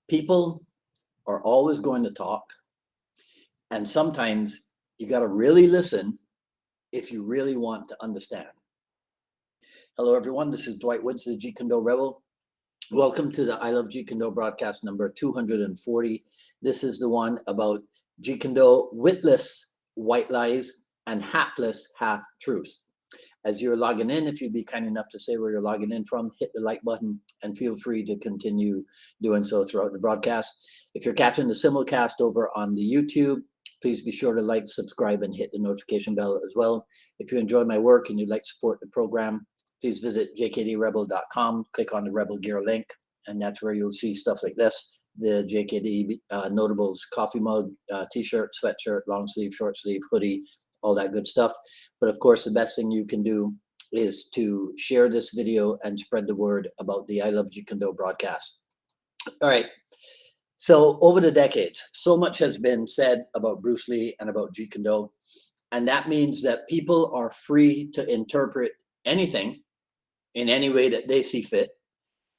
People are always going to talk, and sometimes you got to really listen if you really want to understand. Hello, everyone. This is Dwight Woods, the Jeet Kune Do Rebel. Welcome to the I Love Jeet Kune Do broadcast number 240. This is the one about Jeet Kune Do, Witless, white lies, and Hapless, half truths. As you're logging in, if you'd be kind enough to say where you're logging in from, hit the like button and feel free to continue doing so throughout the broadcast. If you're catching the simulcast over on the YouTube, please be sure to like, subscribe, and hit the notification bell as well. If you enjoy my work and you'd like to support the program, please visit jkdrebel.com, click on the Rebel Gear link, and that's where you'll see stuff like this, the JKD Notables coffee mug, t-shirt, sweatshirt, long sleeve, short sleeve, hoodie, all that good stuff. But of course, the best thing you can do is to share this video and spread the word about the I Love Jeet Kune Do broadcast. All right. So over the decades, so much has been said about Bruce Lee and about Jeet Kune Do, and that means that people are free to interpret anything in any way that they see fit.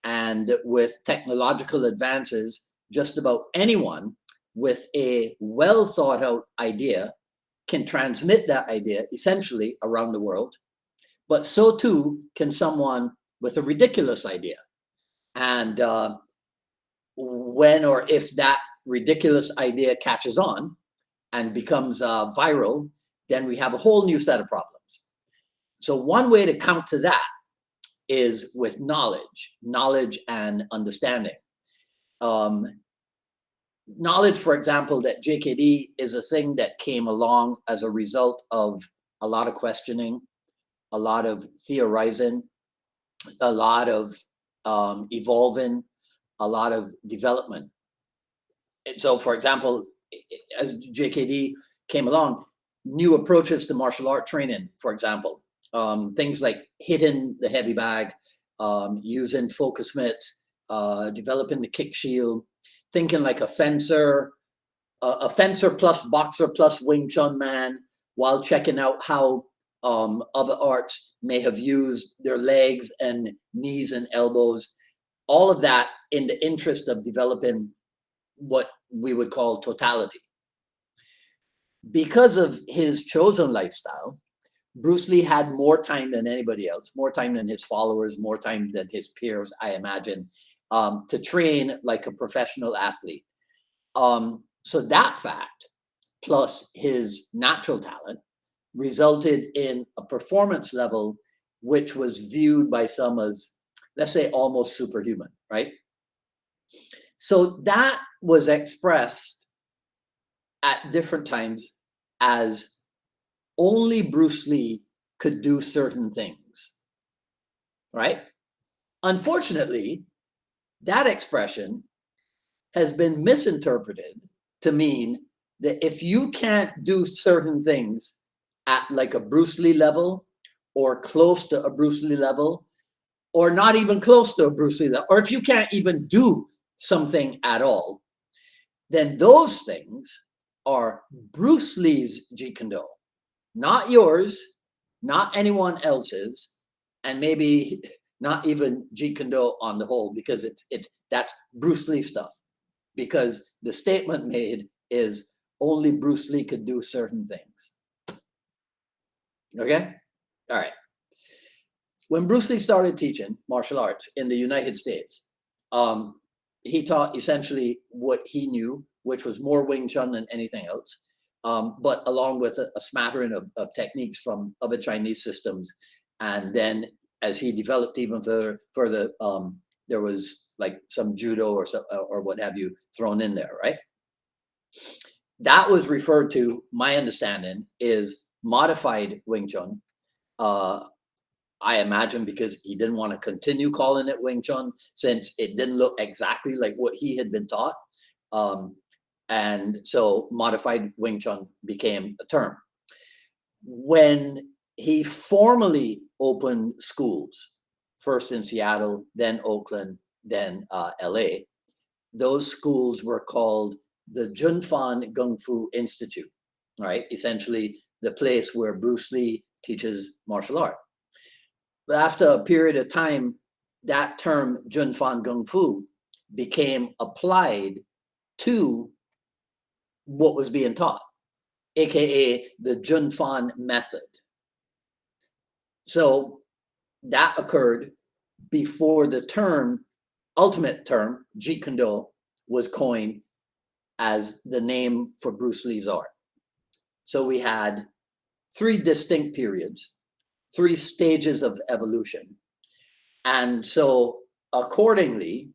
And with technological advances, just about anyone with a well thought out idea can transmit that idea essentially around the world, but so too can someone with a ridiculous idea. And when or if that ridiculous idea catches on and becomes viral, then we have a whole new set of problems. So one way to counter that is with knowledge and understanding. Knowledge, for example, that JKD is a thing that came along as a result of a lot of questioning, a lot of theorizing, a lot of evolving, a lot of development. And so, for example, as JKD came along, new approaches to martial art training, for example, things like hitting the heavy bag, using focus mitts, developing the kick shield, thinking like a fencer plus boxer plus Wing Chun man, while checking out how other arts may have used their legs and knees and elbows, all of that in the interest of developing what we would call totality. Because of his chosen lifestyle, Bruce Lee had more time than anybody else, more time than his followers, more time than his peers, I imagine, to train like a professional athlete. So that fact, plus his natural talent, resulted in a performance level which was viewed by some as, let's say, almost superhuman, right? So that was expressed at different times as only Bruce Lee could do certain things, right? Unfortunately, that expression has been misinterpreted to mean that if you can't do certain things at like a Bruce Lee level or close to a Bruce Lee level, or not even close to a Bruce Lee level, or if you can't even do something at all, then those things are Bruce Lee's Jeet Kune Do, not yours, not anyone else's, and maybe not even Jeet Kune Do on the whole, because that's Bruce Lee stuff. Because the statement made is only Bruce Lee could do certain things. Okay? All right. When Bruce Lee started teaching martial arts in the United States, he taught essentially what he knew, which was more Wing Chun than anything else, but along with a smattering of techniques from other Chinese systems. And then as he developed even further, there was like some judo or what have you thrown in there, right? That was referred to, my understanding, is modified Wing Chun. I imagine because he didn't want to continue calling it Wing Chun since it didn't look exactly like what he had been taught. And so modified Wing Chun became a term. When he formally opened schools, first in Seattle, then Oakland, then LA, those schools were called the Junfan Gung Fu Institute, right? Essentially the place where Bruce Lee teaches martial art. But after a period of time, that term Junfan Gung Fu became applied to what was being taught, aka the Junfan method. So that occurred before the ultimate term, Jeet Kune Do, was coined as the name for Bruce Lee's art. So we had 3 distinct periods, 3 stages of evolution. And so accordingly,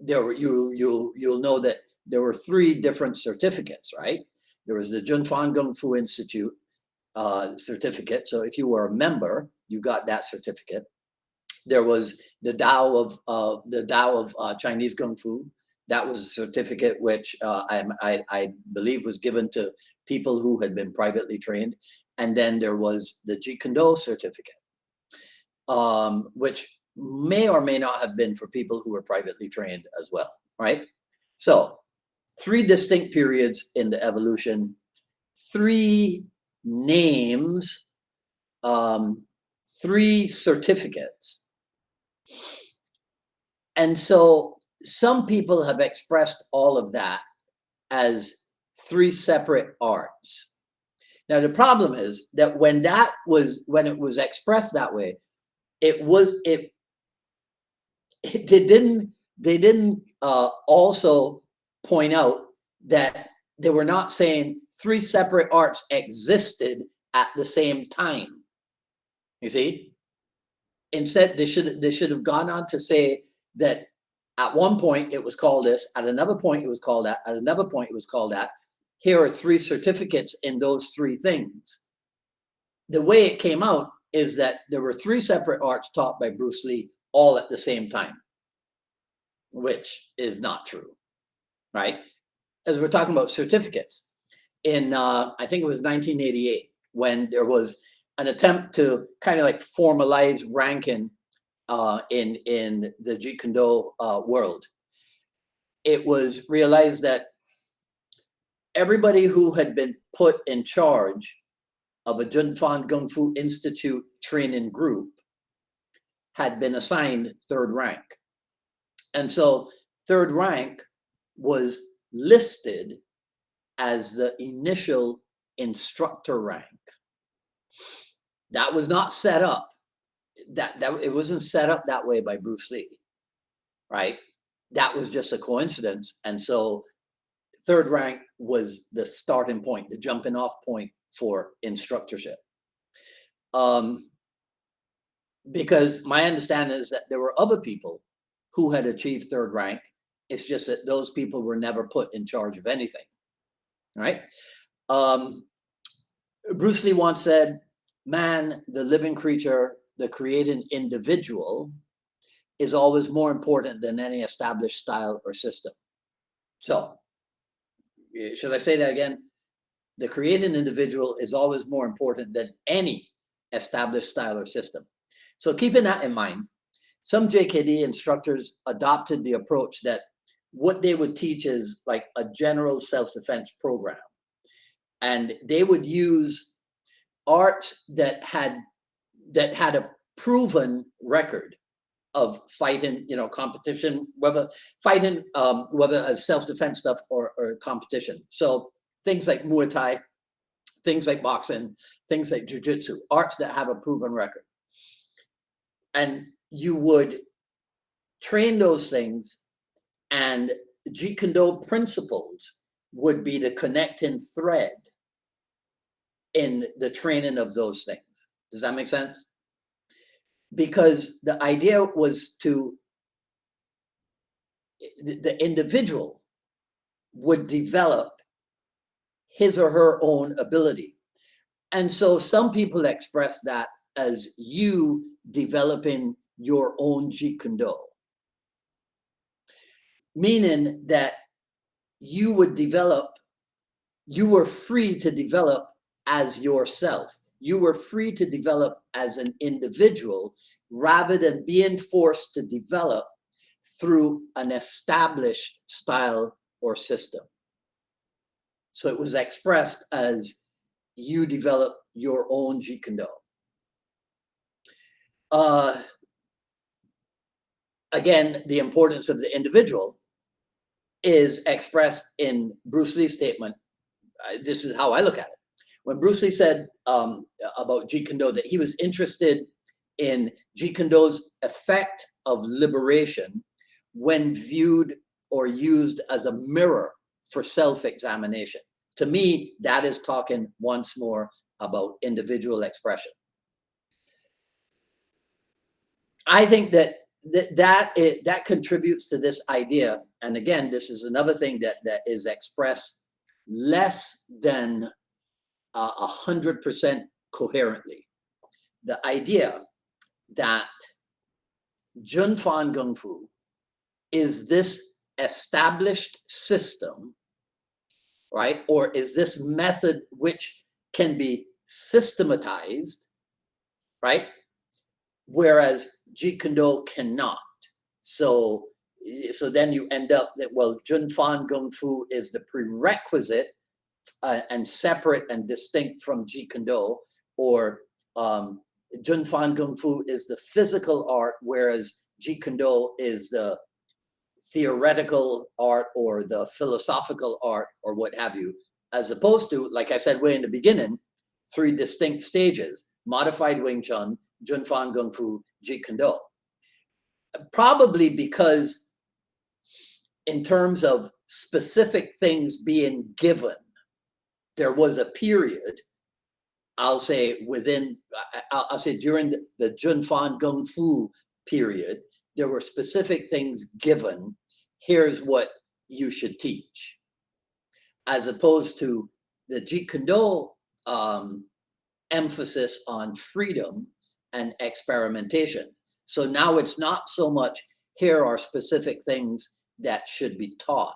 you'll know that there were 3 different certificates, right? There was the Junfan Kung Fu Institute certificate. So if you were a member, you got that certificate. There was the Tao of Chinese Kung Fu. That was a certificate which I believe was given to people who had been privately trained. And then there was the Jeet Kune Do certificate, which may or may not have been for people who were privately trained as well, right? So 3 distinct periods in the evolution, 3 names, 3 certificates. And so some people have expressed all of that as 3 separate arts. Now, the problem is that when it was expressed that way, they didn't also point out that they were not saying 3 separate arts existed at the same time. You see? Instead, they should have gone on to say that at one point it was called this, at another point it was called that, at another point it was called that. Here are 3 certificates in those 3 things. The way it came out is that there were 3 separate arts taught by Bruce Lee all at the same time, which is not true, right? As we're talking about certificates, in I think it was 1988, when there was an attempt to kind of like formalize ranking in the Jeet Kune Do world. It was realized that everybody who had been put in charge of a Junfan Kung Fu Institute training group had been assigned 3rd rank. And so 3rd rank was listed as the initial instructor rank. That was not set up. That it wasn't set up that way by Bruce Lee, right? That was just a coincidence. And so 3rd rank was the starting point, the jumping off point for instructorship. Because my understanding is that there were other people who had achieved 3rd rank. It's just that those people were never put in charge of anything, right? Bruce Lee once said, man, the living creature, the created individual, is always more important than any established style or system. So, should I say that again? The created individual is always more important than any established style or system. So keeping that in mind, some JKD instructors adopted the approach that what they would teach is like a general self-defense program. And they would use arts that had a proven record of fighting, competition, whether as self-defense stuff or competition. So things like Muay Thai, things like boxing, things like Jiu Jitsu, arts that have a proven record. And you would train those things, and Jeet Kune Do principles would be the connecting thread in the training of those things. Does that make sense? Because the idea was the individual would develop his or her own ability. And so some people express that as you developing your own Jeet Kune Do, meaning that you were free to develop as yourself. You were free to develop as an individual rather than being forced to develop through an established style or system. So it was expressed as you develop your own Jeet Kune Do. again, the importance of the individual is expressed in Bruce Lee's statement. This is how I look at it. When Bruce Lee said about Jeet Kune Do that he was interested in Jeet Kune Do's effect of liberation when viewed or used as a mirror for self-examination. To me, that is talking once more about individual expression. I think that contributes to this idea. And again, this is another thing that is expressed less than 100% coherently. The idea that Jun Fan Gung Fu is this established system, right? Or is this method which can be systematized, right? Whereas Jeet Kune Do cannot. So then you end up that, well, Jun Fan Gung Fu is the prerequisite and separate and distinct from Jeet Kune Do, or Jun Fan Gung Fu is the physical art, whereas Jeet Kune Do is the theoretical art or the philosophical art or what have you, as opposed to, like I said way in the beginning, 3 distinct stages: modified Wing Chun, Jun Fan Gung Fu, Jeet Kune Do. Probably because in terms of specific things being given, there was a period, I'll say during the Jun Fan Gung Fu period, there were specific things given. Here's what you should teach, as opposed to the Jeet Kune Do emphasis on freedom and experimentation. So now it's not so much, here are specific things that should be taught.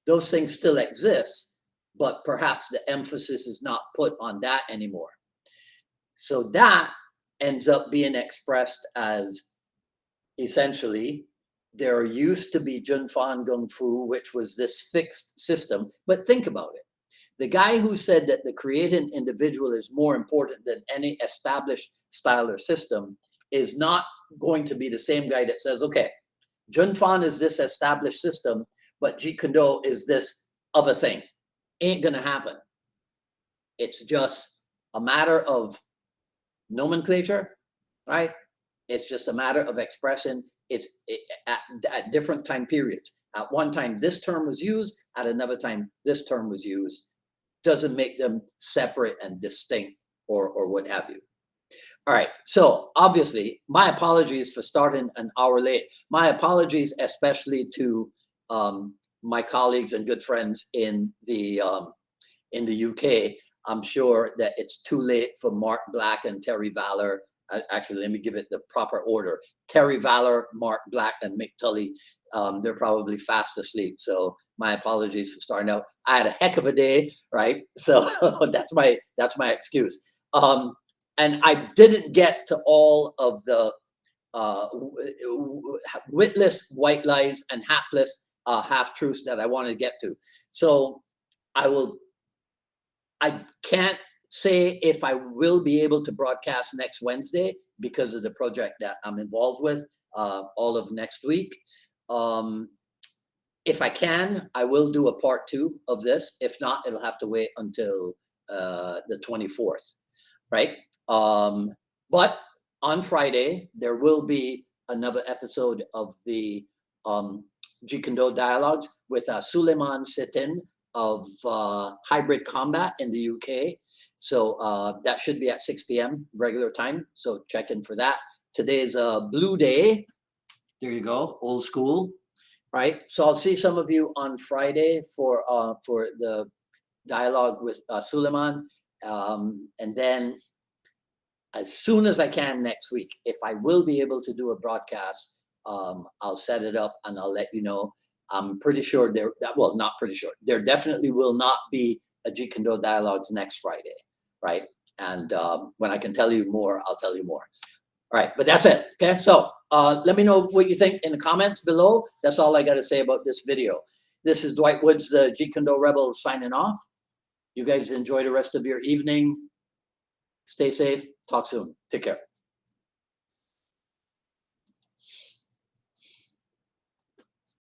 Those things still exist, but perhaps the emphasis is not put on that anymore. So that ends up being expressed as, essentially, there used to be Jun Fan Gung Fu, which was this fixed system. But think about it. The guy who said that the creating individual is more important than any established style or system is not going to be the same guy that says, okay, Jun Fan is this established system, but Jeet Kune Do is this other thing. Ain't gonna happen. It's just a matter of nomenclature, right? It's just a matter of expressing at different time periods. At one time, this term was used. At another time, this term was used. Doesn't make them separate and distinct or what have you. All right, so obviously, my apologies for starting an hour late. My apologies especially to my colleagues and good friends in the UK. I'm sure that it's too late for Mark Black and Terry Valor. Actually, let me give it the proper order. Terry Valor, Mark Black, and Mick Tully. They're probably fast asleep. So my apologies for starting out. I had a heck of a day, right? So that's my excuse. And I didn't get to all of the witless white lies and hapless half truths that I wanted to get to. So I can't say if I will be able to broadcast next Wednesday because of the project that I'm involved with all of next week. If I can, I will do a part 2 of this. If not, it'll have to wait until the 24th, right? But on Friday, there will be another episode of the Jeet Kune Do Dialogues with Suleiman Sitin of Hybrid Combat in the UK. So that should be at 6 p.m. regular time. So check in for that. Today's a blue day. There you go, old school, right? So I'll see some of you on Friday for the dialogue with Suleiman. And then as soon as I can next week, if I will be able to do a broadcast, I'll set it up and I'll let you know. I'm pretty sure not pretty sure. There definitely will not be a Jeet Kune Do Dialogues next Friday, right? And when I can tell you more, I'll tell you more. All right, but that's it, okay? So let me know what you think in the comments below. That's all I got to say about this video. This is Dwight Woods, the Jeet Kune Do Rebel, signing off. You guys enjoy the rest of your evening. Stay safe. Talk soon. Take care.